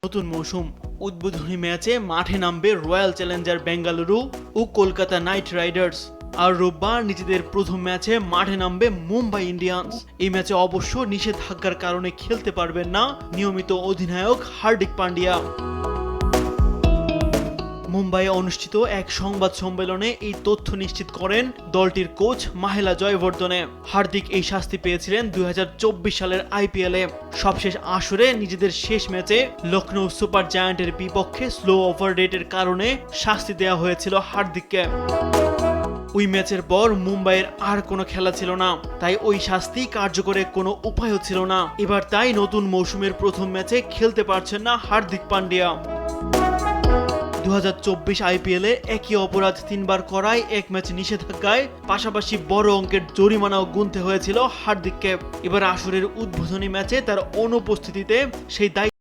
নতুন মৌসুম উদ্বোধনী ম্যাচে মাঠে নামবে রয়্যাল চ্যালেঞ্জার বেঙ্গালুরু ও কলকাতা নাইট রাইডার্স। আর রোববার নিজেদের প্রথম ম্যাচে মাঠে নামবে মুম্বাই ইন্ডিয়ান্স। এই ম্যাচে অবশ্য নিষেধাজ্ঞার কারণে খেলতে পারবেন না নিয়মিত অধিনায়ক হার্দিক পান্ডিয়া। মুম্বাইয়ে অনুষ্ঠিত এক সংবাদ সম্মেলনে এই তথ্য নিশ্চিত করেন দলটির কোচ মাহেলা জয়বর্ধনে। হার্দিক এই শাস্তি পেয়েছিলেন 2024 সালের আইপিএলে সবশেষ আসরে নিজেদের শেষ ম্যাচে লখনৌ সুপার জায়ান্টের বিপক্ষে স্লো ওভার রেটের কারণে শাস্তি দেওয়া হয়েছিল হার্দিককে। ওই ম্যাচের পর মুম্বাইয়ের আর কোনো খেলা ছিল না, তাই ওই শাস্তি কার্যকরের কোনো উপায়ও ছিল না। এবার তাই নতুন মৌসুমের প্রথম ম্যাচে খেলতে পারছেন না হার্দিক পান্ডিয়া। 2024 আইপিএলে একই অপরাধ 3 বার করায় এক ম্যাচ নিষেধাজ্ঞায় পাশাপাশি বড় অঙ্কের জরিমানাও গুনতে হয়েছিল হার্দিককে। এবার আসরের উদ্বোধনী ম্যাচে তার অনুপস্থিতিতে সেই দায়িত্ব